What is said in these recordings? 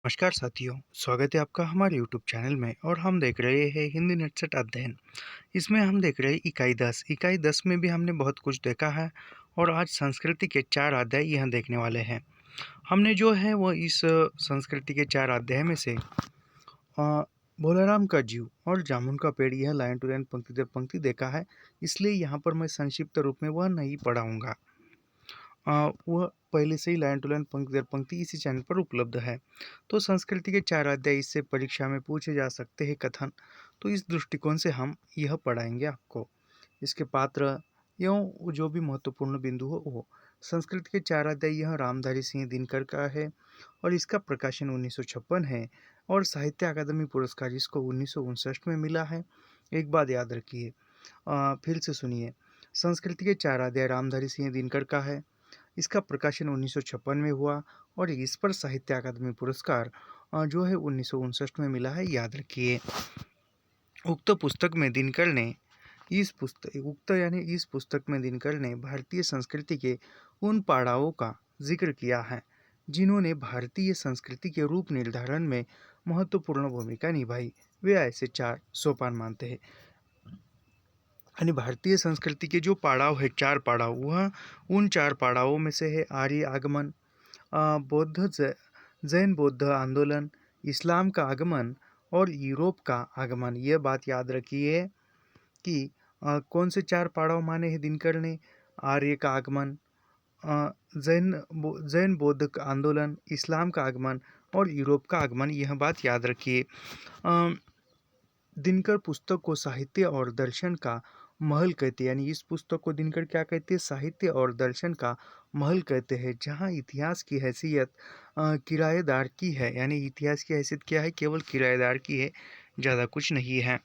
नमस्कार साथियों, स्वागत है आपका हमारे यूट्यूब चैनल में। और हम देख रहे हैं हिंदी नेटसेट अध्ययन। इसमें हम देख रहे हैं इकाई 10 में भी हमने बहुत कुछ देखा है। और आज संस्कृति के 4 अध्याय यहाँ देखने वाले हैं। हमने जो है वो इस संस्कृति के 4 अध्याय में से भोलाराम का जीव और जामुन का पेड़, यह लाइन टू लाइन पंक्ति दर पंक्ति देखा है। इसलिए यहाँ पर मैं संक्षिप्त रूप में वह नहीं पढ़ाऊँगा। वह पहले से ही लाइन टू लाइन पंक्ति दर पंक्ति इसी चैनल पर उपलब्ध है। तो संस्कृति के 4 अध्याय इससे परीक्षा में पूछे जा सकते हैं कथन। तो इस दृष्टिकोण से हम यह पढ़ाएंगे आपको। इसके पात्र एवं जो भी महत्वपूर्ण बिंदु हो वो। संस्कृत के 4 अध्याय यह रामधारी सिंह दिनकर का है और इसका प्रकाशन 1956 है। और साहित्य अकादमी पुरस्कार इसको 1959 में मिला है। एक बात याद रखिए, फिर से सुनिए। संस्कृति के 4 अध्याय रामधारी सिंह दिनकर का है। इसका प्रकाशन 1956 में हुआ और इस पर साहित्य अकादमी पुरस्कार जो है 1959 में मिला है, याद रखिए। उक्त पुस्तक में दिनकर ने इस पुस्तक में दिनकर ने भारतीय संस्कृति के उन पड़ावों का जिक्र किया है जिन्होंने भारतीय संस्कृति के रूप निर्धारण में महत्वपूर्ण भूमिका निभाई। वे ऐसे 4 सोपान मानते हैं। यानी भारतीय संस्कृति के जो पड़ाव है, 4 पड़ाव, वह उन 4 पड़ावों में से है आर्य आगमन, जैन बौद्ध आंदोलन, इस्लाम का आगमन और यूरोप का आगमन। यह बात याद रखिए कि कौन से 4 पड़ाव माने हैं दिनकर ने। आर्य का आगमन, जैन बौद्ध का आंदोलन, इस्लाम का आगमन और यूरोप का आगमन। यह बात याद रखिए। दिनकर पुस्तक को साहित्य और दर्शन का महल कहते हैं। यानी इस पुस्तक को दिनकर क्या कहते हैं? साहित्य और दर्शन का महल कहते हैं, जहाँ इतिहास की हैसियत किराएदार की है। यानी इतिहास की हैसियत क्या है? केवल किराएदार की है, ज़्यादा कुछ नहीं है।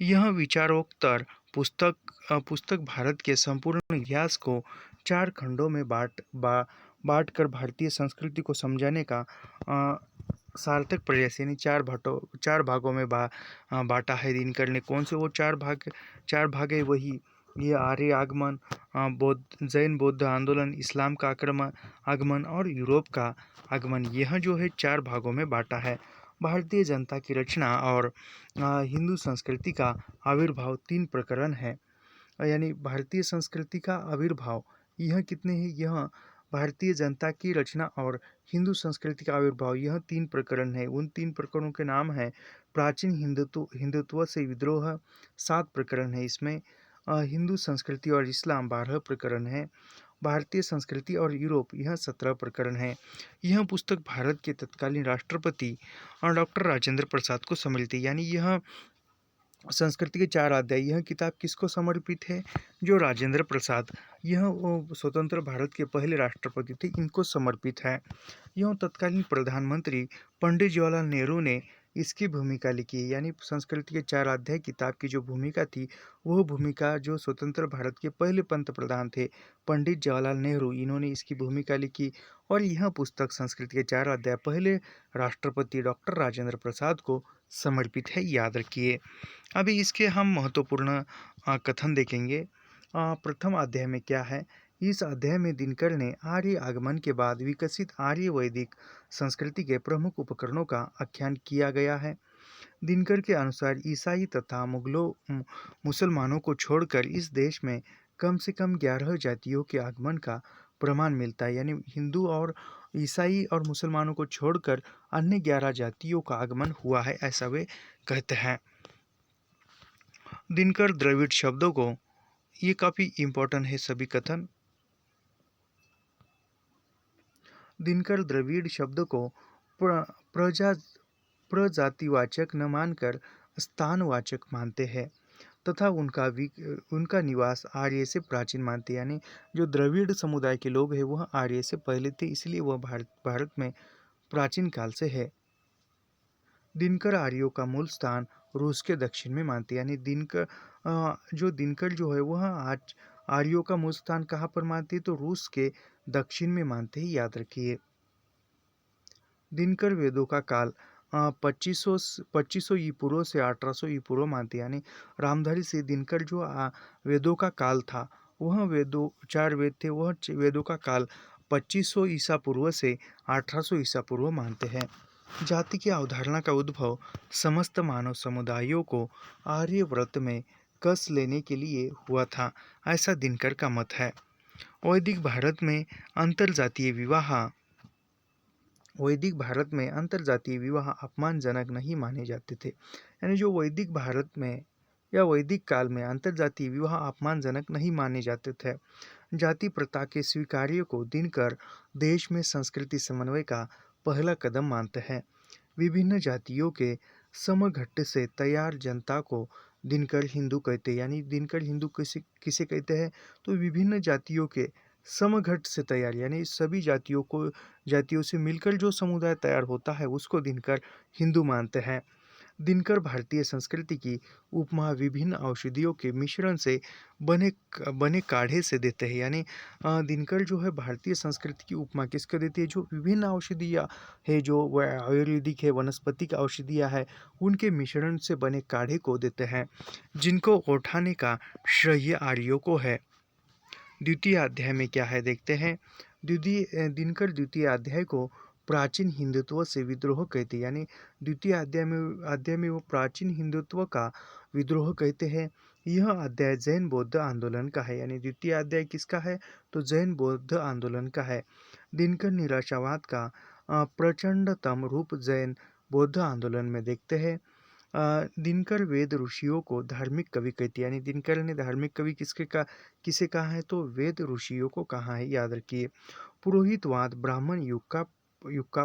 यह विचारोत्तर पुस्तक भारत के संपूर्ण इतिहास को 4 खंडों में बांट कर भारतीय संस्कृति को समझाने का सार्थक प्रयास, यानी 4 भागों में बांटा है दिनकर ने। कौन से वो 4 भाग है? वही ये आर्य आगमन, जैन बौद्ध आंदोलन, इस्लाम का आगमन और यूरोप का आगमन। यह जो है 4 भागों में बांटा है। भारतीय जनता की रचना और हिंदू संस्कृति का आविर्भाव 3 प्रकरण है। यानी भारतीय संस्कृति का आविर्भाव यह कितने हैं? यह भारतीय जनता की रचना और हिंदू संस्कृति का आविर्भाव, यह 3 प्रकरण है। उन 3 प्रकरणों के नाम है प्राचीन हिंदुत्व से विद्रोह, 7 प्रकरण है इसमें। हिंदू संस्कृति और इस्लाम 12 प्रकरण है। भारतीय संस्कृति और यूरोप, यह 17 प्रकरण है। यह पुस्तक भारत के तत्कालीन राष्ट्रपति डॉक्टर राजेंद्र प्रसाद को समर्पित है। यानी यह संस्कृति के 4 अध्याय, यह किताब किसको समर्पित है? जो राजेंद्र प्रसाद, यह स्वतंत्र भारत के पहले राष्ट्रपति थे, इनको समर्पित है। यह तत्कालीन प्रधानमंत्री पंडित जवाहरलाल नेहरू ने इसकी भूमिका लिखी है। यानी संस्कृति के 4 अध्याय किताब की जो भूमिका थी, वह भूमिका जो स्वतंत्र भारत के पहले पंत प्रधान थे पंडित जवाहरलाल नेहरू, इन्होंने इसकी भूमिका लिखी। और यह पुस्तक संस्कृति के 4 अध्याय पहले राष्ट्रपति डॉक्टर राजेंद्र प्रसाद को समर्पित है, याद रखिए। अभी इसके हम महत्वपूर्ण कथन देखेंगे। प्रथम अध्याय में क्या है? इस अध्याय में दिनकर ने आर्य आगमन के बाद विकसित आर्य वैदिक संस्कृति के प्रमुख उपकरणों का आख्यान किया गया है। दिनकर के अनुसार ईसाई तथा मुसलमानों को छोड़कर इस देश में कम से कम 11 जातियों के आगमन का प्रमाण मिलता है। यानी हिंदू और ईसाई और मुसलमानों को छोड़कर अन्य 11 जातियों का आगमन हुआ है, ऐसा वे कहते हैं। दिनकर द्रविड़ शब्दों को, ये काफ़ी इम्पोर्टेंट है सभी कथन। दिनकर द्रविड़ शब्द को प्रजातिवाचक न मानकर स्थानवाचक मानते हैं तथा उनका निवास आर्य से प्राचीन मानते हैं। यानी जो द्रविड़ समुदाय के लोग हैं वह आर्य से पहले थे, इसलिए वह भारत में प्राचीन काल से है। दिनकर आर्यों का मूल स्थान रूस के दक्षिण में मानते हैं। यानी दिनकर जो है वह आज आर्यों का मूल स्थान कहाँ पर मानते हैं? तो रूस के दक्षिण में मानते हैं, याद रखिए। दिनकर वेदों का काल 2500 ई पूर्व से 1800 ई पूर्व मानते हैं। यानी रामधारी से दिनकर जो वेदों का काल था, वह 4 वेद थे, वह वेदों का काल 2500 ईसा पूर्व से 1800 ईसा पूर्व मानते हैं। जाति की अवधारणा का उद्भव समस्त मानव समुदायों को आर्यव्रत में कस लेने के लिए हुआ था, ऐसा दिनकर का मत है। वैदिक भारत में अंतरजातीय विवाह वैदिक भारत में अंतरजातीय विवाह अपमानजनक नहीं माने जाते थे। यानी जो वैदिक भारत में या वैदिक काल में अंतरजातीय विवाह अपमानजनक नहीं माने जाते थे। जाति प्रथा के स्वीकार्य को दिनकर देश में संस्कृति समन्वय का पहला कदम मानते हैं। विभिन्न जातियों के समघट्ट से तैयार जनता को दिनकर हिंदू कहते हैं। यानी दिनकर हिंदू किसे किसे कहते हैं, तो विभिन्न जातियों के समघट्ट से तैयार, यानी सभी जातियों से मिलकर जो समुदाय तैयार होता है उसको दिनकर हिंदू मानते हैं। दिनकर भारतीय संस्कृति की उपमा विभिन्न औषधियों के मिश्रण से बने बने काढ़े से देते हैं। यानी दिनकर जो है भारतीय संस्कृति की उपमा किसको देती है, जो विभिन्न औषधियाँ है, जो आयुर्वेदिक है, वनस्पतिक औषधियाँ है, उनके मिश्रण से बने काढ़े को देते हैं, जिनको उठाने का श्रेय आर्यों को है। द्वितीय अध्याय में क्या है देखते हैं। दिनकर द्वितीय अध्याय को प्राचीन हिंदुत्व से विद्रोह कहते हैं। यानी द्वितीय अध्याय में वो प्राचीन हिंदुत्व का विद्रोह कहते हैं। यह अध्याय जैन बौद्ध आंदोलन का है। यानी द्वितीय अध्याय किसका है, तो जैन बौद्ध आंदोलन का है। दिनकर निराशावाद का प्रचंडतम रूप जैन बौद्ध आंदोलन में देखते हैं। दिनकर वेद ऋषियों को धार्मिक कवि कहते हैं। यानी दिनकर ने धार्मिक कवि किसे कहा है, तो वेद ऋषियों को कहा है, याद रखिए। पुरोहितवाद ब्राह्मण युग का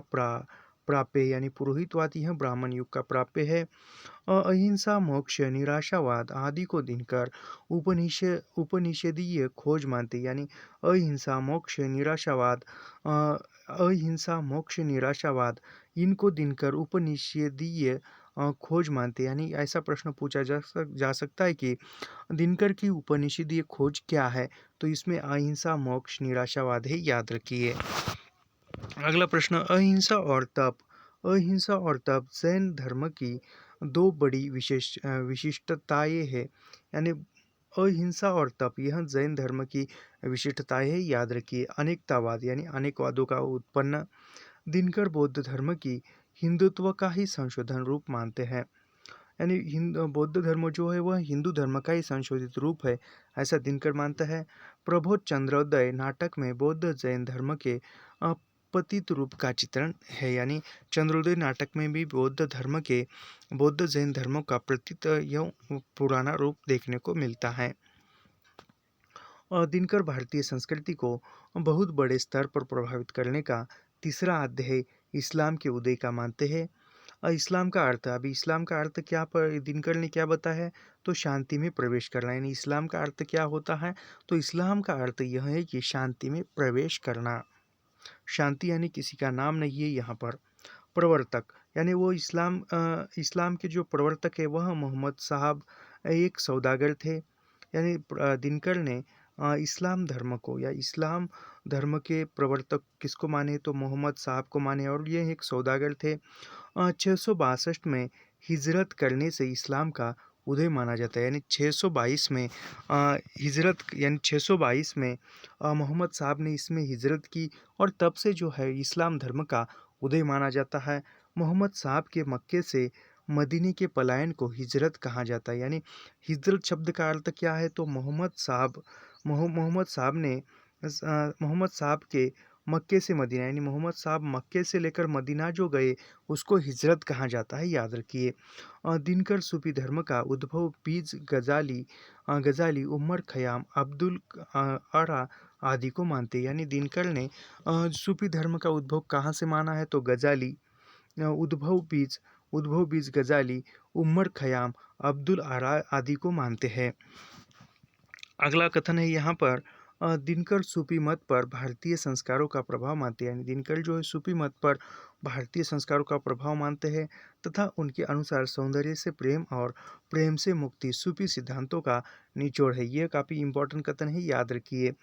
प्राप्य, यानी पुरोहितवाद यह ब्राह्मण युग का प्राप्य है। अहिंसा मोक्ष निराशावाद आदि को दिनकर उपनिषदीय खोज मानते। यानी अहिंसा मोक्ष निराशावाद इनको दिनकर उपनिषदीय खोज मानते। यानी ऐसा प्रश्न पूछा जा सकता है कि दिनकर की उपनिषदीय खोज क्या है, तो इसमें अहिंसा मोक्ष निराशावाद है, याद रखिए। अगला प्रश्न, अहिंसा और तप जैन धर्म की दो बड़ी विशिष्टताएं हैं। यानी अहिंसा और तप यह जैन धर्म की विशिष्टताएं है, याद रखिए। अनेकतावाद यानी अनेकवादों का उत्पन्न। दिनकर बौद्ध धर्म की हिंदुत्व का ही संशोधन रूप मानते हैं। यानी बौद्ध धर्म जो है वह हिंदू धर्म का ही संशोधित रूप है, ऐसा दिनकर मानता है। प्रबोध चंद्रोदय नाटक में बौद्ध जैन धर्म के पतित रूप का चित्रण है। यानी चंद्रोदय नाटक में भी बौद्ध जैन धर्मों का पतित या पुराना रूप देखने को मिलता है। दिनकर भारतीय संस्कृति को बहुत बड़े स्तर पर प्रभावित करने का तीसरा अध्याय इस्लाम के उदय का मानते हैं। इस्लाम का अर्थ, अभी इस्लाम का अर्थ क्या पर दिनकर ने क्या बताया है, तो शांति में प्रवेश करना। यानी इस्लाम का अर्थ क्या होता है, तो इस्लाम का अर्थ यह है कि शांति में प्रवेश करना। शांति यानी किसी का नाम नहीं है यहाँ पर। प्रवर्तक यानी वो इस्लाम के जो प्रवर्तक है वह मोहम्मद साहब एक सौदागर थे। यानी दिनकर ने इस्लाम धर्म को या इस्लाम धर्म के प्रवर्तक किसको माने, तो मोहम्मद साहब को माने, और ये एक सौदागर थे। 662 में हिजरत करने से इस्लाम का उदय माना जाता है। यानी 622 में मोहम्मद साहब ने इसमें हिजरत की, और तब से जो है इस्लाम धर्म का उदय माना जाता है। मोहम्मद साहब के मक्के से मदीने के पलायन को हिजरत कहा जाता है। यानी हिजरत शब्द का अर्थ क्या है, तो मोहम्मद साहब के मक्के से मदीना, यानी मोहम्मद साहब मक्के से लेकर मदीना जो गए उसको हिजरत कहा जाता है, याद रखिए। दिनकर सूफी धर्म का उद्भव बीज गजाली उमर खयाम अब्दुल आरा आदि को मानते। यानी दिनकर ने सूफी धर्म का उद्भव कहाँ से माना है, तो गजाली उद्भव बीज गजाली उमर खयाम अब्दुल आरा आदि को मानते हैं। अगला कथन है यहाँ पर, दिनकर सूफी मत पर भारतीय संस्कारों का प्रभाव मानते हैं। यानी दिनकर जो है सूफी मत पर भारतीय संस्कारों का प्रभाव मानते हैं तथा उनके अनुसार सौंदर्य से प्रेम और प्रेम से मुक्ति सूफी सिद्धांतों का निचोड़ है। ये काफ़ी इंपॉर्टेंट कथन है, याद रखिए।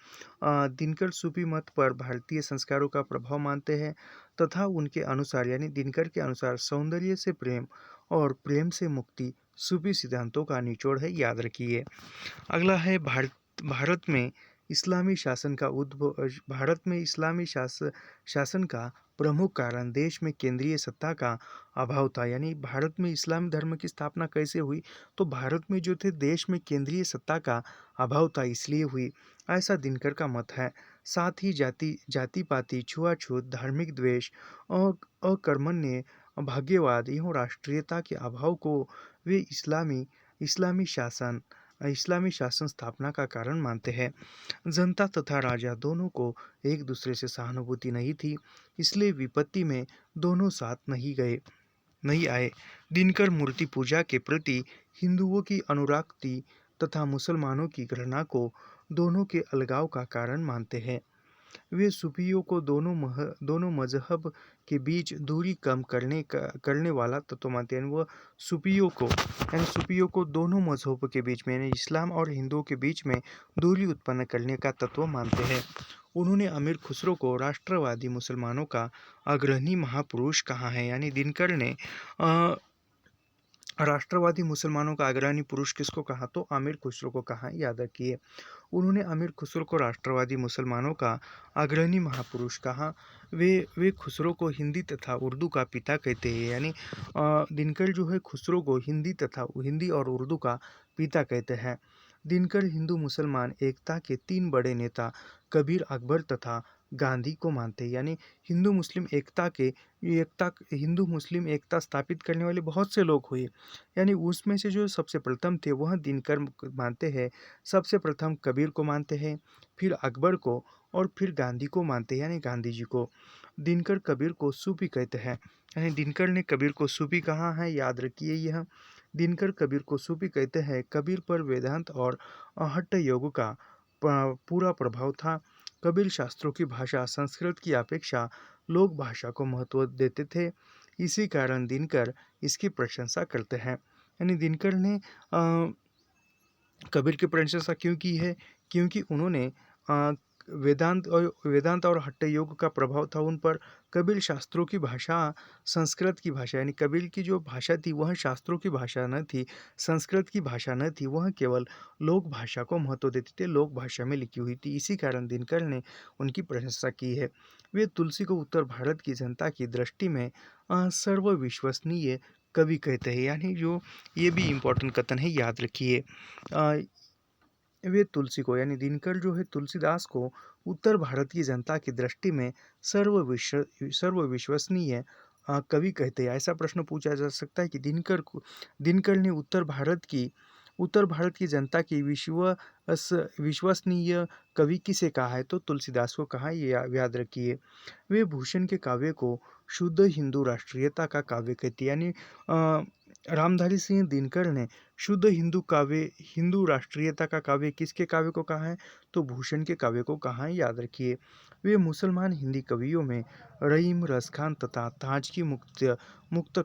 दिनकर सूफी मत पर भारतीय संस्कारों का प्रभाव मानते हैं तथा उनके अनुसार, यानी दिनकर के अनुसार सौंदर्य से प्रेम और प्रेम से मुक्ति सूफी सिद्धांतों का निचोड़ है, याद रखिए। अगला है भारत में इस्लामी शासन का प्रमुख कारण देश में केंद्रीय सत्ता का अभाव था। यानी भारत में इस्लाम धर्म की स्थापना कैसे हुई? तो भारत में जो थे देश में केंद्रीय सत्ता का अभाव था इसलिए हुई, ऐसा दिनकर का मत है। साथ ही जाति पाति, छुआछूत, धार्मिक द्वेष और अकर्मण्य भाग्यवाद एवं राष्ट्रीयता के अभाव को वे इस्लामी शासन इस्लामी शासन स्थापना का कारण मानते हैं। जनता तथा राजा दोनों को एक दूसरे से सहानुभूति नहीं थी, इसलिए विपत्ति में दोनों साथ नहीं आए। दिनकर मूर्ति पूजा के प्रति हिंदुओं की अनुरक्ति तथा मुसलमानों की घृणा को दोनों के अलगाव का कारण मानते हैं। वे सूफियों को दोनों मजहब के बीच दूरी कम करने वाला तत्व मानते हैं। वह सूफियों को दोनों मजहबों के बीच में यानी इस्लाम और हिंदुओं के बीच में दूरी उत्पन्न करने का तत्व मानते हैं। उन्होंने अमीर खुसरो को राष्ट्रवादी मुसलमानों का अग्रणी महापुरुष कहा है। यानी दिनकर ने राष्ट्रवादी मुसलमानों का अग्रणी पुरुष किसको कहा? तो अमीर खुसरो को कहा, याद रखिए। उन्होंने अमीर खुसरो को राष्ट्रवादी मुसलमानों का अग्रणी महापुरुष कहा। वे खुसरो को हिंदी तथा उर्दू का पिता कहते हैं। यानी दिनकर जो है खुसरो को हिंदी और उर्दू का पिता कहते हैं। दिनकर हिंदू मुसलमान एकता के 3 बड़े नेता कबीर, अकबर तथा गांधी को मानते हैं। यानी हिंदू मुस्लिम एकता स्थापित करने वाले बहुत से लोग हुए, यानी उसमें से जो सबसे प्रथम थे वह दिनकर मानते हैं। सबसे प्रथम कबीर को मानते हैं, फिर अकबर को और फिर गांधी को मानते हैं, यानी गांधी जी को। दिनकर कबीर को सूफी कहते हैं। यानी दिनकर ने कबीर को सूफी कहा है, याद रखिए यह। दिनकर कबीर को सूफी कहते हैं। कबीर पर वेदांत और हठ योग का पूरा प्रभाव था। कबीर शास्त्रों की भाषा संस्कृत की अपेक्षा लोक भाषा को महत्व देते थे। इसी कारण दिनकर इसकी प्रशंसा करते हैं। यानी दिनकर ने कबीर की प्रशंसा क्यों की है? क्योंकि उन्होंने वेदांत और हट्ट योग का प्रभाव था उन पर। कबीर शास्त्रों की भाषा संस्कृत की भाषा, यानी कबीर की जो भाषा थी वह शास्त्रों की भाषा न थी, संस्कृत की भाषा न थी, वह केवल लोक भाषा को महत्व देते थे, लोक भाषा में लिखी हुई थी। इसी कारण दिनकर ने उनकी प्रशंसा की है। वे तुलसी को उत्तर भारत की जनता की दृष्टि में सर्वविश्वसनीय कवि कहते हैं। यानी जो ये भी इम्पोर्टेंट कथन है, याद रखिए। वे तुलसी को यानी दिनकर जो है तुलसीदास को उत्तर भारत की जनता की दृष्टि में सर्वविश्वसनीय कवि कहते हैं। ऐसा प्रश्न पूछा जा सकता है कि दिनकर ने उत्तर भारत की जनता की विश्वसनीय कवि किसे कहा है? तो तुलसीदास को कहा, ये याद रखिए। वे भूषण के काव्य को शुद्ध हिंदू राष्ट्रीयता का काव्य कहते हैं। यानी रामधारी सिंह दिनकर ने शुद्ध हिंदू राष्ट्रीयता का काव्य किसके काव्य को कहा है? तो भूषण के काव्य को कहा है, याद रखिए। वे मुसलमान हिंदी कवियों में रहीम, रसखान तथा ताज की मुक्त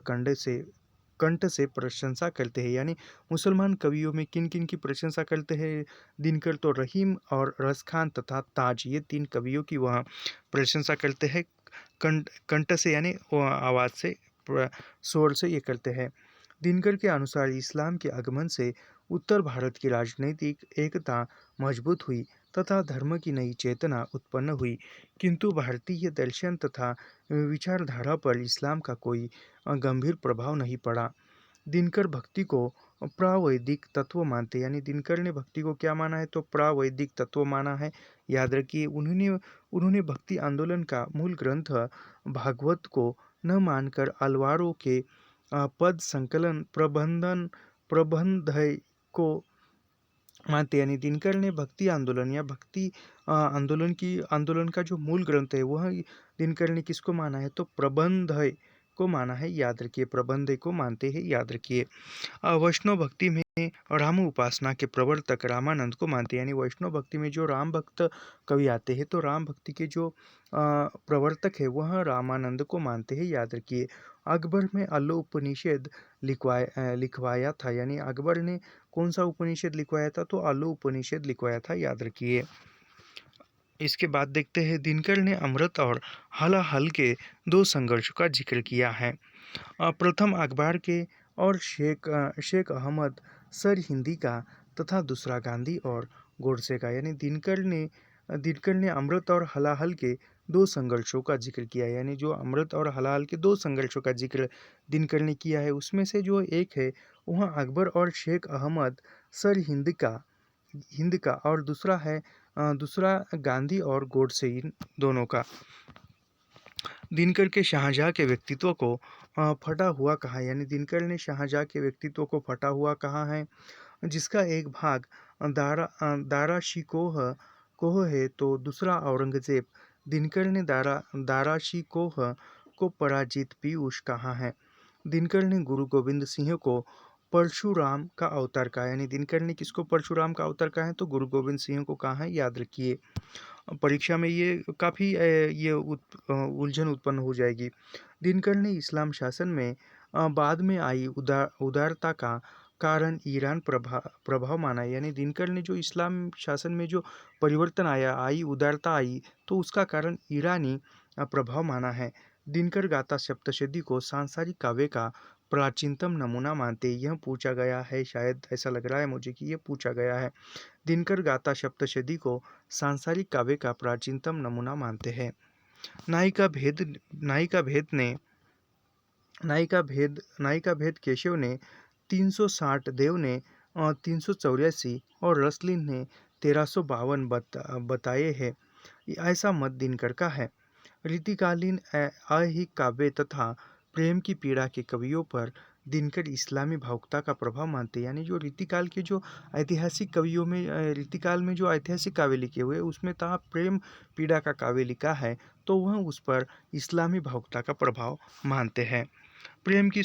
कंठ से प्रशंसा करते हैं। यानी मुसलमान कवियों में किन किन की प्रशंसा करते हैं दिनकर? तो रहीम और रसखान तथा ताज, ये 3 कवियों की वह प्रशंसा करते हैं। कंठ से यानी आवाज़ से, स्वर से ये करते हैं। दिनकर के अनुसार इस्लाम के आगमन से उत्तर भारत की राजनीतिक एकता मजबूत हुई तथा धर्म की नई चेतना उत्पन्न हुई, किंतु भारतीय दर्शन तथा विचारधारा पर इस्लाम का कोई गंभीर प्रभाव नहीं पड़ा। दिनकर भक्ति को प्रावैदिक तत्व मानते, यानी दिनकर ने भक्ति को क्या माना है? तो प्रावैदिक तत्व माना है, याद रखिए। उन्होंने भक्ति आंदोलन का मूल ग्रंथ भागवत को न मानकर अलवारों के पद संकलन प्रबंधय को मानते। यानी दिनकर ने भक्ति आंदोलन या भक्ति आंदोलन का जो मूल ग्रंथ है वह दिनकर ने किसको माना है? तो प्रबंधय को माना है, याद रखिए। प्रबंधय को मानते हैं, याद रखिए। वैष्णव भक्ति में राम उपासना के प्रवर्तक रामानंद को मानते हैं। यानी वैष्णव भक्ति में जो राम भक्त कवि आते हैं तो राम भक्ति के जो प्रवर्तक है वह रामानंद को मानते हैं, याद रखिए। अकबर में अल्लो उपनिषद लिखवाया था। यानी अकबर ने कौन सा उपनिषद लिखवाया था? तो अल्लो उपनिषद लिखवाया था, याद रखिए। इसके बाद देखते हैं दिनकर ने अमृत और हलाहल के 2 संघर्षों का जिक्र किया है। प्रथम अखबार के और शेख अहमद सर हिंदी का तथा दूसरा गांधी और गोडसे का। यानी दिनकर ने अमृत और हलाहल के दो संघर्षों का जिक्र किया है, यानी जो अमृत और हलाल के दो संघर्षों का जिक्र दिनकर ने किया है। उसमें से जो एक है वह अकबर और शेख अहमद सर हिंद का और दूसरा गांधी और गोडसे, इन दोनों का। दिनकर के शाहजहाँ के व्यक्तित्व को फटा हुआ कहा, यानी दिनकर ने शाहजहाँ के व्यक्तित्व को फटा हुआ कहा है, जिसका एक भाग दारा शिकोह कोह है तो दूसरा औरंगजेब। दिनकर ने दारा शिकोह को पराजित पीयूष कहा है। दिनकर ने गुरु गोविंद सिंह को परशुराम का अवतार कहा, यानी दिनकर ने किसको परशुराम का अवतार कहा है, तो गुरु गोविंद सिंह को कहा है, याद रखिए। परीक्षा में ये काफ़ी उलझन उत्पन्न हो जाएगी। दिनकर ने इस्लाम शासन में बाद में आई उदारता का कारण ईरान प्रभाव माना, यानी दिनकर ने जो इस्लाम शासन में जो परिवर्तन आई उदारता आई, तो उसका कारण ईरानी प्रभाव माना है। दिनकर गाथा सप्तशती को सांसारिक काव्य का प्राचीनतम नमूना मानते हैं। यह पूछा गया है, शायद ऐसा लग रहा है मुझे कि यह पूछा गया है। दिनकर गाथा सप्तशती को सांसारिक काव्य का प्राचीनतम नमूना मानते हैं। नायिका भेद नायिका भेद ने नायिका भेद केशव ने 360, देव ने 384 और रसलिन ने 1352 बताए हैं। ऐसा मत दिनकर का है। रीतिकालीन ऐहिक काव्य तथा प्रेम की पीड़ा के कवियों पर दिनकर इस्लामी भावुकता का प्रभाव मानते हैं, यानी जो रीतिकाल के जो ऐतिहासिक कवियों में रीतिकाल में जो ऐतिहासिक काव्य लिखे हुए उसमें तथा प्रेम पीड़ा का काव्य लिखा है, तो वह उस पर इस्लामी भावुकता का प्रभाव मानते हैं। प्रेम की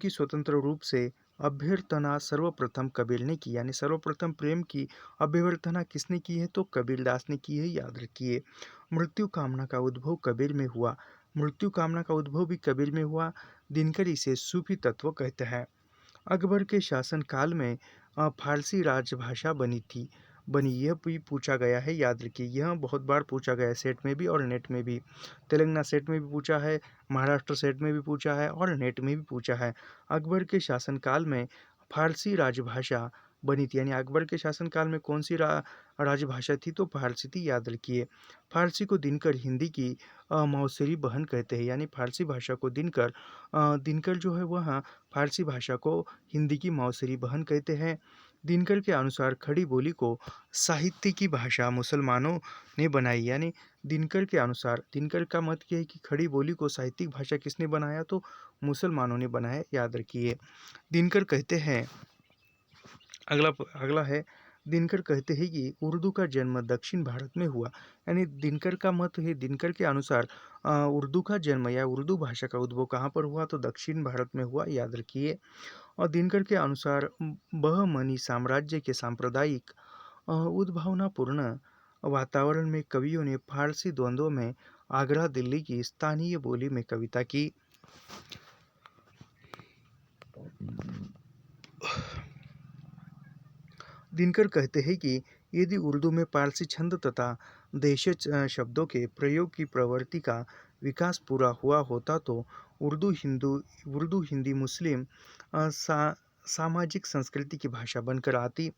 स्वतंत्र रूप से अभ्यर्थना सर्वप्रथम कबीर ने की, यानी सर्वप्रथम प्रेम की अभ्यर्थना किसने की है, तो कबीरदास ने की है, याद रखिए। मृत्यु कामना का उद्भव कबीर में हुआ, मृत्यु कामना का उद्भव भी कबीर में हुआ। दिनकर इसे सूफी तत्व कहते हैं। अकबर के शासनकाल में फारसी राजभाषा बनी, यह भी पूछा गया है, याद रखिए। यह बहुत बार पूछा गया है, सेट में भी और नेट में भी। तेलंगाना सेट में भी पूछा है, महाराष्ट्र सेट में भी पूछा है और नेट में भी पूछा है। अकबर के शासनकाल में फारसी राजभाषा बनी थी, यानी अकबर के शासनकाल में कौन सी राजभाषा थी, तो फारसी थी, याद रखिए। फारसी को दिनकर हिंदी की मौसेरी बहन कहते हैं, यानी फारसी भाषा को दिनकर जो है वह फारसी भाषा को हिंदी की मौसेरी बहन कहते हैं। दिनकर के अनुसार खड़ी बोली को साहित्य की भाषा मुसलमानों ने बनाई, यानी दिनकर का मत यह है कि खड़ी बोली को साहित्यिक भाषा किसने बनाया, तो मुसलमानों ने बनाया, याद रखिए। दिनकर कहते हैं, अगला है, दिनकर कहते हैं कि उर्दू का जन्म दक्षिण भारत में हुआ, यानी दिनकर का मत है, दिनकर के अनुसार उर्दू का जन्म या उर्दू भाषा का उद्भव कहाँ पर हुआ, तो दक्षिण भारत में हुआ, याद रखिए। और दिनकर के अनुसार बहमनी साम्राज्य के सांप्रदायिक उद्भावनापूर्ण वातावरण में कवियों ने फारसी द्वंद्व में आगरा दिल्ली की स्थानीय बोली में कविता की। दिनकर कहते हैं कि यदि उर्दू में पारसी छंद तथा देशज शब्दों के प्रयोग की प्रवृत्ति का विकास पूरा हुआ होता तो उर्दू हिंदी मुस्लिम सामाजिक संस्कृति की भाषा बनकर आती।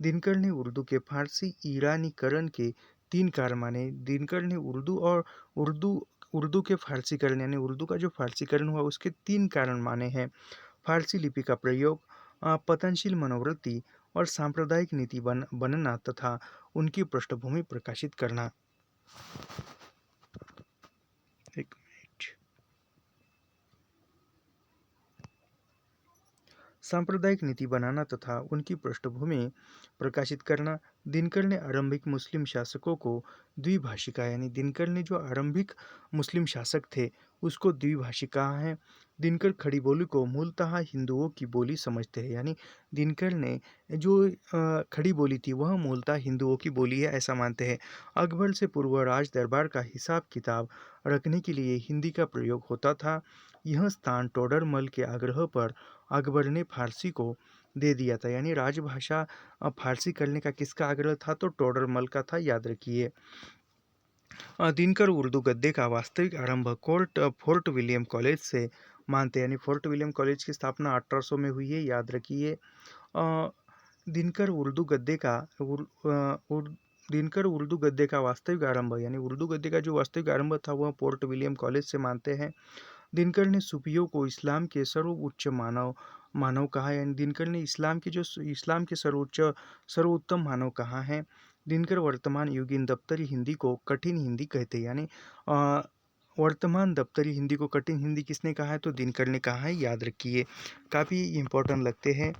दिनकर ने उर्दू के फारसी ईरानीकरण के 3 कारण माने। दिनकर ने उर्दू के फारसीकरण, यानी उर्दू का जो फारसीकरण हुआ उसके 3 कारण माने हैं। फारसी लिपि का प्रयोग, पतनशील मनोवृत्ति और सांप्रदायिक नीति बनना तथा उनकी पृष्ठभूमि प्रकाशित करना। एक मिनट। सांप्रदायिक नीति बनाना तथा उनकी पृष्ठभूमि प्रकाशित करना। दिनकर ने आरंभिक मुस्लिम शासकों को द्विभाषी कहा, यानी दिनकर ने जो आरंभिक मुस्लिम शासक थे उसको द्विभाषी कहा है। दिनकर खड़ी बोली को मूलतः हिंदुओं की बोली समझते हैं, यानी दिनकर ने जो खड़ी बोली थी वह मूलतः हिंदुओं की बोली है, ऐसा मानते हैं। अकबर से पूर्व राज दरबार का हिसाब किताब रखने के लिए हिंदी का प्रयोग होता था। यह स्थान टोडरमल के आग्रह पर अकबर ने फारसी को दे दिया था, यानी राजभाषा फारसी करने का किसका आग्रह था, तो टोडरमल का था, याद रखिए। दिनकर उर्दू गद्य का वास्तविक आरंभ फोर्ट विलियम कॉलेज से मानते हैं, यानी फोर्ट विलियम कॉलेज की स्थापना 1800 में हुई है, याद रखिए। दिनकर उर्दू गद्य का दिनकर उर्दू गद्य का वास्तविक आरंभ यानी उर्दू गद्य का जो वास्तविक आरंभ था वह पोर्ट विलियम कॉलेज से मानते हैं। दिनकर ने सूफियों को इस्लाम के सर्वोच्च मानव मानव कहा, यानी दिनकर ने इस्लाम के सर्वोत्तम मानव कहा है। दिनकर वर्तमान युगीन दप्तरी हिंदी को कठिन हिंदी कहते हैं, यानी वर्तमान दप्तरी हिंदी को कठिन हिंदी किसने कहा है? तो दिनकर ने कहा है, याद रखिए, काफ़ी इम्पोर्टेंट लगते हैं।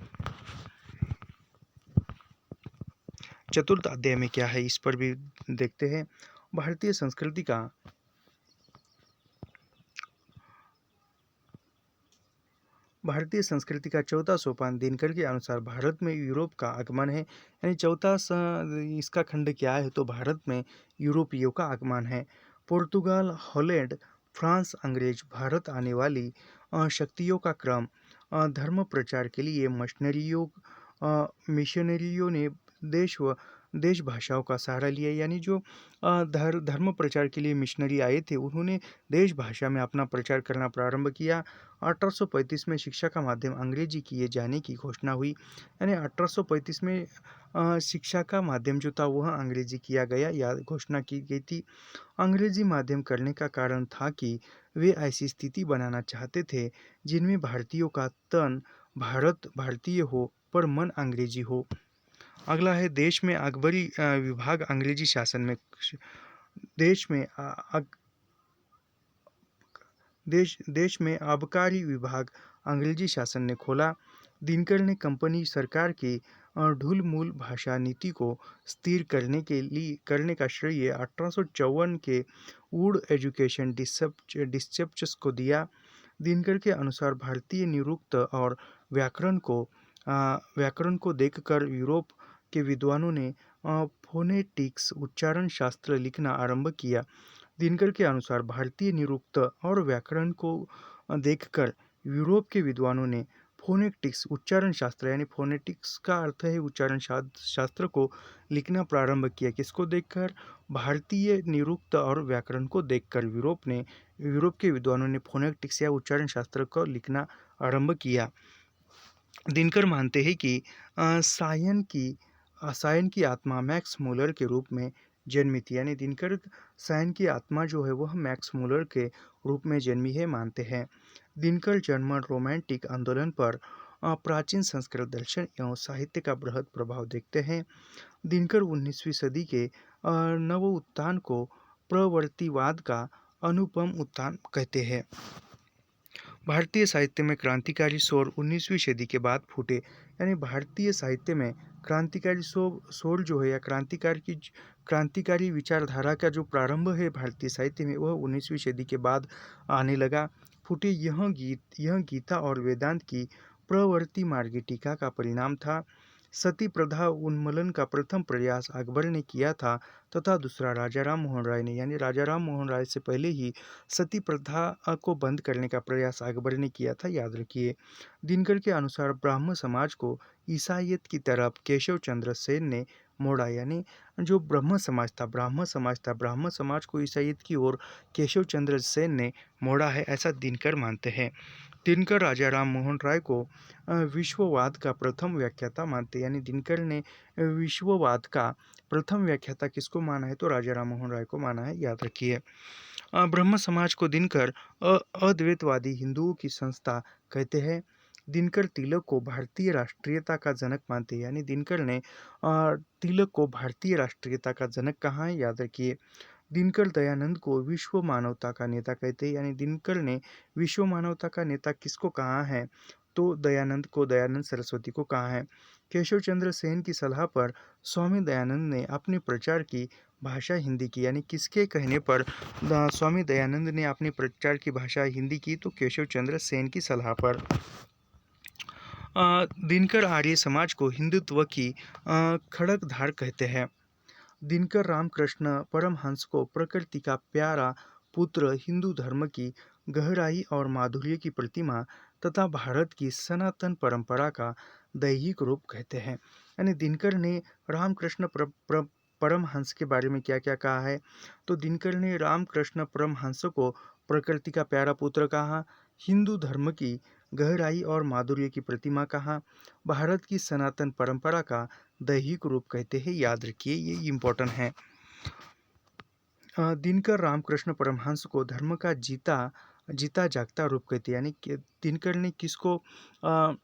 चतुर्थ अध्याय में क्या है इस पर भी देखते हैं। भारतीय संस्कृति का भारतीय संस्कृति का चौथा सोपान दिनकर के अनुसार भारत में यूरोप का आगमन है, यानी इसका खंड क्या है? तो भारत में यूरोपियों का आगमन है। पुर्तगाल, हॉलैंड, फ्रांस, अंग्रेज भारत आने वाली शक्तियों का क्रम। धर्म प्रचार के लिए मिशनरियों ने देश भाषाओं का सहारा लिया, यानी जो धर्म प्रचार के लिए मिशनरी आए थे उन्होंने देश भाषा में अपना प्रचार करना प्रारंभ किया। 1835 में शिक्षा का माध्यम अंग्रेजी किए जाने की घोषणा हुई, यानी 1835 में शिक्षा का माध्यम जो था वह अंग्रेजी किया गया या घोषणा की गई थी। अंग्रेजी माध्यम करने का कारण था कि वे ऐसी स्थिति बनाना चाहते थे जिनमें भारतीयों का तन भारतीय हो पर मन अंग्रेजी हो। अगला है देश में अकबरी विभाग अंग्रेजी शासन में देश में देश में आबकारी विभाग अंग्रेजी शासन ने खोला। दिनकर ने कंपनी सरकार की ढुलमुल भाषा नीति को स्थिर करने का श्रेय 1854 के वुड एजुकेशन डिस्चेप्चर्स को दिया। दिनकर के अनुसार भारतीय निरुक्त और व्याकरण को देखकर यूरोप के विद्वानों ने फोनेटिक्स उच्चारण शास्त्र लिखना आरंभ किया। दिनकर के अनुसार भारतीय निरुक्त और व्याकरण को देखकर यूरोप के विद्वानों ने फोनेटिक्स उच्चारण शास्त्र, यानी फोनेटिक्स का अर्थ है उच्चारण शास्त्र को लिखना प्रारंभ किया। किसको देखकर? भारतीय निरुक्त और व्याकरण को देखकर यूरोप के विद्वानों ने फोनेटिक्स या उच्चारण शास्त्र को लिखना आरंभ किया। दिनकर मानते हैं कि सायन की आत्मा मैक्स मूलर के रूप में जन्मी थी, यानी दिनकर सायन की आत्मा जो है वह मैक्स मूलर के रूप में जन्मी है मानते हैं। दिनकर जर्मन रोमांटिक आंदोलन पर प्राचीन संस्कृत दर्शन एवं साहित्य का बृहद प्रभाव देखते हैं। दिनकर 19वीं सदी के नव उत्थान को प्रवर्तिवाद का अनुपम उत्थान कहते हैं। भारतीय साहित्य में क्रांतिकारी स्वर 19वीं सदी के बाद फूटे, यानी भारतीय साहित्य में क्रांतिकारी स्वर जो है या क्रांतिकारी विचारधारा का जो प्रारंभ है भारतीय साहित्य में वह 19वीं सदी के बाद आने लगा। फूटे यह गीता और वेदांत की प्रवर्ति मार्गी टीका का परिणाम था। सती प्रथा उन्मूलन का प्रथम प्रयास अकबर ने किया था तथा दूसरा राजा राम मोहन राय ने, यानी राजा राम मोहन राय से पहले ही सती प्रथा को बंद करने का प्रयास अकबर ने किया था, याद रखिए। दिनकर के अनुसार ब्राह्म समाज को ईसाइयत की तरफ केशव चंद्र सेन ने मोड़ा, यानी जो ब्राह्म समाज को ईसाइयत की ओर केशव चंद्र सेन ने मोड़ा है, ऐसा दिनकर मानते हैं। दिनकर राजा राम मोहन राय को विश्ववाद का प्रथम व्याख्याता मानते, यानी दिनकर ने विश्ववाद का प्रथम व्याख्याता किसको माना है? तो राजा राम मोहन राय को माना है, याद रखिए। ब्रह्म समाज को दिनकर अद्वैतवादी हिंदुओं की संस्था कहते हैं। दिनकर तिलक को भारतीय राष्ट्रीयता का जनक मानते हैं, यानी दिनकर ने तिलक को भारतीय राष्ट्रीयता का जनक कहा है, याद रखिए। दिनकर दयानंद को विश्व मानवता का नेता कहते हैं, यानी दिनकर ने विश्व मानवता का नेता किसको कहा है? तो दयानंद सरस्वती को कहा है। केशव चंद्र सेन की सलाह पर स्वामी दयानंद ने अपने प्रचार की भाषा हिंदी की, यानी किसके कहने पर स्वामी दयानंद ने अपने प्रचार की भाषा हिंदी की? तो केशव चंद्र सेन की सलाह पर। दिनकर आर्य समाज को हिंदुत्व की खड़कधार कहते हैं। दिनकर रामकृष्ण परमहंस को प्रकृति का प्यारा पुत्र, हिंदू धर्म की गहराई और माधुर्य की प्रतिमा तथा भारत की सनातन परंपरा का दैहिक रूप कहते हैं। यानी दिनकर ने रामकृष्ण परमहंस के बारे में क्या क्या कहा है? तो दिनकर ने रामकृष्ण परमहंस को प्रकृति का प्यारा पुत्र कहा, हिंदू धर्म की गहराई और माधुर्य की प्रतिमा कहा, भारत की सनातन परंपरा का दैहिक रूप कहते हैं, याद रखिए ये इम्पोर्टेंट है। दिनकर रामकृष्ण परमहंस को धर्म का जीता जागता रूप कहते हैं, यानी कि दिनकर ने किसको अ,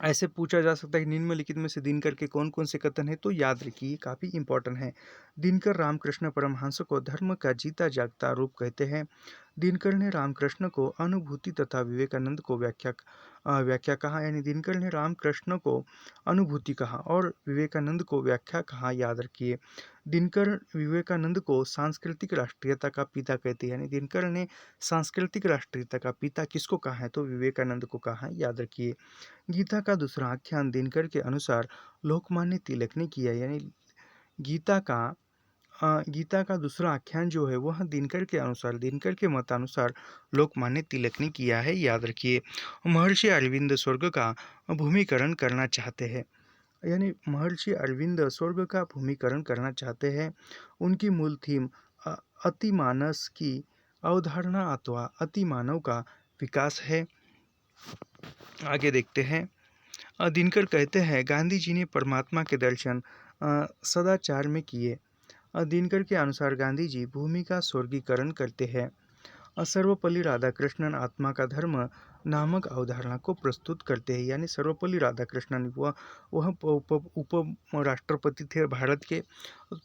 ऐसे पूछा जा सकता है कि निम्नलिखित में से दिनकर के कौन कौन से कथन है, तो याद रखिए ये काफ़ी इंपॉर्टेंट है। दिनकर रामकृष्ण परमहंस को धर्म का जीता जागता रूप कहते हैं। दिनकर ने रामकृष्ण को अनुभूति तथा विवेकानंद को व्याख्या कहा, यानी दिनकर ने रामकृष्ण को अनुभूति कहा और विवेकानंद को व्याख्या कहा, याद रखिए। दिनकर विवेकानंद को सांस्कृतिक राष्ट्रीयता का पिता कहते हैं, यानी दिनकर ने सांस्कृतिक राष्ट्रीयता का पिता किसको कहा है, तो विवेकानंद को कहा है, याद रखिए। गीता का दूसरा आख्यान दिनकर के अनुसार लोकमान्य तिलक ने किया, यानी गीता का गीता का दूसरा आख्यान जो है वह दिनकर के अनुसार, दिनकर के मतानुसार लोकमान्य तिलक ने किया है, याद रखिए। महर्षि अरविंद स्वर्ग का भूमिकरण करना चाहते हैं, यानी महर्षि अरविंद स्वर्ग का भूमिकरण करना चाहते हैं। उनकी मूल थीम अतिमानस की अवधारणा अथवा अतिमानव का विकास है। आगे देखते हैं। दिनकर कहते हैं गांधी जी ने परमात्मा के दर्शन सदाचार में किए। दिनकर के अनुसार गांधी जी भूमि का स्वर्गीकरण करते हैं। सर्वपल्ली राधाकृष्णन आत्मा का धर्म नामक अवधारणा को प्रस्तुत करते हैं, यानी सर्वपल्ली राधाकृष्णन वह उप राष्ट्रपति थे भारत के,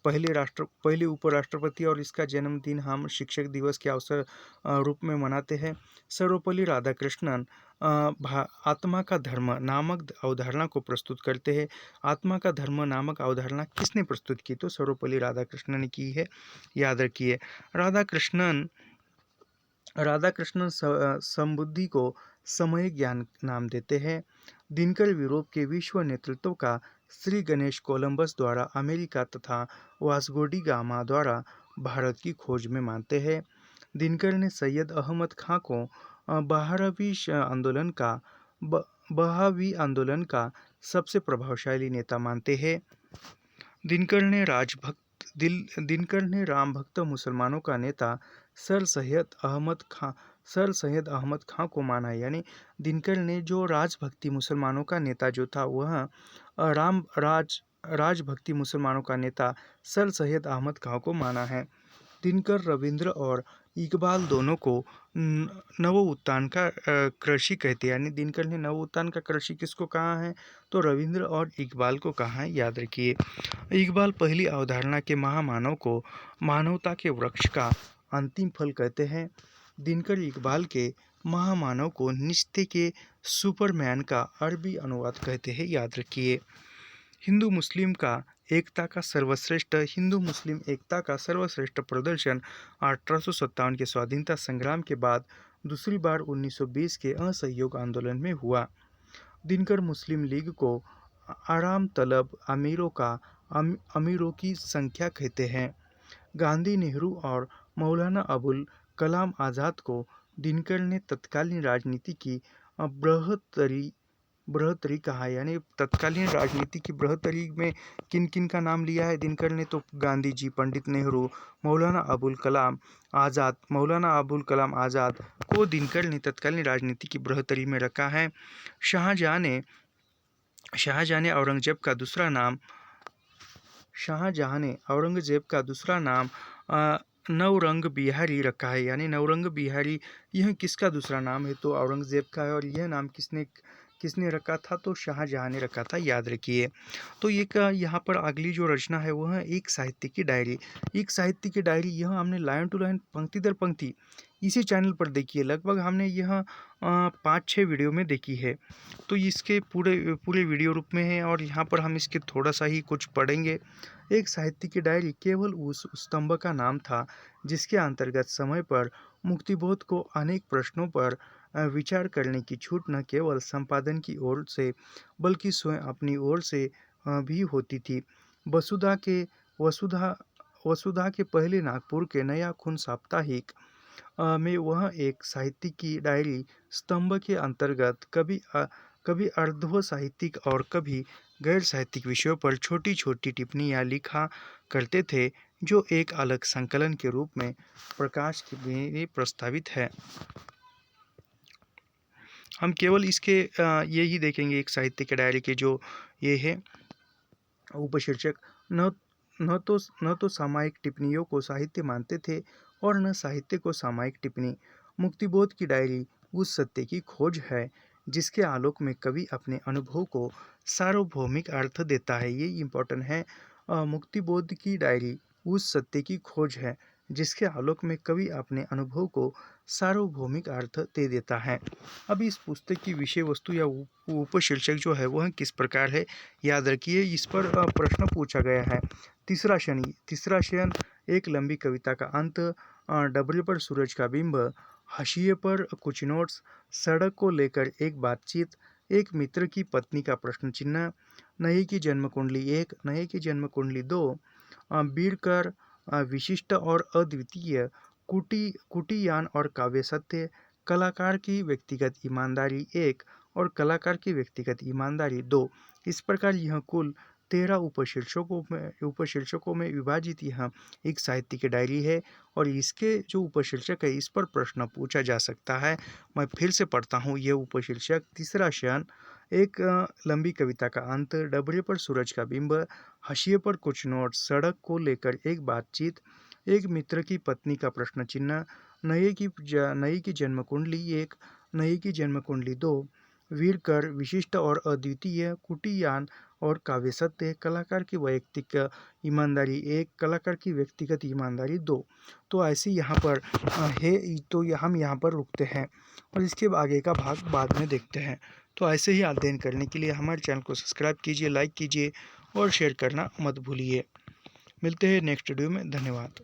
पहले उपराष्ट्रपति, और इसका जन्मदिन हम शिक्षक दिवस के अवसर रूप में मनाते हैं। सर्वपल्ली राधाकृष्णन आत्मा का धर्म नामक अवधारणा को प्रस्तुत करते हैं। आत्मा का धर्म नामक अवधारणा किसने प्रस्तुत की, तो सर्वपल्ली राधाकृष्णन ने की है, याद रखिए। राधाकृष्णन समबुद्धि को समय ज्ञान नाम देते हैं। दिनकर यूरोप के विश्व नेतृत्व का श्री गणेश कोलंबस द्वारा अमेरिका तथा वास्को डी गामा द्वारा भारत की खोज में मानते हैं। दिनकर ने सैयद अहमद खां को बहावी आंदोलन का सबसे प्रभावशाली नेता मानते हैं। दिनकर ने राम भक्त मुसलमानों का नेता सर सैयद अहमद खां को माना है, यानी दिनकर ने जो राजभक्ति मुसलमानों का नेता जो था वह राजभक्ति मुसलमानों का नेता सर सैयद अहमद खां को माना है। दिनकर रविंद्र और इकबाल दोनों को नवोत्थान का कृषि कहते हैं, यानी दिनकर ने नवोत्थान का कृषि किसको कहा है, तो रविंद्र और इकबाल को कहा है, याद रखिए। इकबाल पहली अवधारणा के महामानव को मानवता के वृक्ष का अंतिम फल कहते हैं। दिनकर इकबाल के महामानव को निश्चय के सुपरमैन का अरबी अनुवाद कहते हैं, याद रखिए। हिंदू मुस्लिम एकता का सर्वश्रेष्ठ प्रदर्शन 1857 के स्वाधीनता संग्राम के बाद दूसरी बार 1920 के असहयोग आंदोलन में हुआ। दिनकर मुस्लिम लीग को आराम तलब अमीरों की संख्या कहते हैं। गांधी, नेहरू और मौलाना अबुल कलाम आज़ाद को दिनकर ने तत्कालीन राजनीति की बृहत्तरी कहा, यानी तत्कालीन राजनीति की बृहत्तरी में किन किन का नाम लिया है दिनकर ने, तो गांधी जी, पंडित नेहरू, मौलाना अबुल कलाम आज़ाद को दिनकर ने तत्कालीन राजनीति की बृहत्तरी में रखा है। शाहजहां ने औरंगजेब का दूसरा नाम नवरंग बिहारी रखा है, यानी नवरंग बिहारी यह किसका दूसरा नाम है, तो औरंगजेब का है, और यह नाम किसने रखा था, तो शाहजहां ने रखा था, याद रखिए। तो यहाँ पर अगली जो रचना है वह एक साहित्य की डायरी। यह हमने लाइन टू लाइन, पंक्ति दर पंक्ति इसी चैनल पर देखी है, लगभग हमने यह 5-6 वीडियो में देखी है, तो इसके पूरे वीडियो रूप में है, और यहाँ पर हम इसके थोड़ा सा ही कुछ पढ़ेंगे। एक साहित्य की डायरी केवल उस स्तंभ का नाम था जिसके अंतर्गत समय पर मुक्तिबोध को अनेक प्रश्नों पर विचार करने की छूट न केवल संपादन की ओर से बल्कि स्वयं अपनी ओर से भी होती थी। वसुधा के पहले नागपुर के नया खून साप्ताहिक में वह एक साहित्य की डायरी स्तंभ के अंतर्गत कभी अर्ध साहित्यिक और कभी गैर साहित्यिक विषयों पर छोटी छोटी टिप्पणियाँ लिखा करते थे, जो एक अलग संकलन के रूप में प्रकाश के लिए प्रस्तावित है। हम केवल इसके यही देखेंगे एक साहित्य के डायरी के जो ये है उपशीर्षक। न न तो सामयिक टिप्पणियों को साहित्य मानते थे और न साहित्य को सामयिक टिप्पणी। मुक्तिबोध की डायरी उस सत्य की खोज है जिसके आलोक में कवि अपने अनुभव को सार्वभौमिक अर्थ देता है। ये इम्पोर्टेंट है। मुक्तिबोध की डायरी उस सत्य की खोज है जिसके आलोक में कवि अपने अनुभव को सार्वभौमिक अर्थ दे देता है। अब इस पुस्तक की विषय वस्तु या उपशीर्षक जो है वह किस प्रकार है, याद रखिए। इस पर प्रश्न पूछा गया है। तीसरा शनि, तीसरा शयन, एक लंबी कविता का अंत, डबरे पर सूरज का बिंब, हाशिए पर कुछ नोट्स, सड़क को लेकर एक बातचीत, एक मित्र की पत्नी का प्रश्न चिन्ह, नये की जन्म कुंडली 1, नये की जन्म कुंडली 2, बीड़कर, विशिष्ट और अद्वितीय, कुटियान और काव्य सत्य, कलाकार की व्यक्तिगत ईमानदारी 1 और कलाकार की व्यक्तिगत ईमानदारी 2। इस प्रकार यह कुल 13 उपशीर्षकों में विभाजित यह एक साहित्य की डायरी है और इसके जो उपशीर्षक है इस पर प्रश्न पूछा जा सकता है। मैं फिर से पढ़ता हूँ। यह उपशीर्षक तीसरा शयन, एक लंबी कविता का अंत, डबरे पर सूरज का बिंब, हाशिए पर कुछ नोट, सड़क को लेकर एक बातचीत, एक मित्र की पत्नी का प्रश्न चिन्ह, नई की जन्म कुंडली 1, नई की जन्म कुंडली 2, वीरकर, विशिष्ट और अद्वितीय, कुटियान और काव्य सत्य, कलाकार की वैयक्तिक ईमानदारी 1, कलाकार की व्यक्तिगत ईमानदारी 2। तो ऐसे यहाँ पर है। तो हम यहाँ पर रुकते हैं और इसके आगे का भाग बाद में देखते हैं। तो ऐसे ही अध्ययन करने के लिए हमारे चैनल को सब्सक्राइब कीजिए, लाइक कीजिए और शेयर करना मत भूलिए। मिलते हैं नेक्स्ट वीडियो में। धन्यवाद।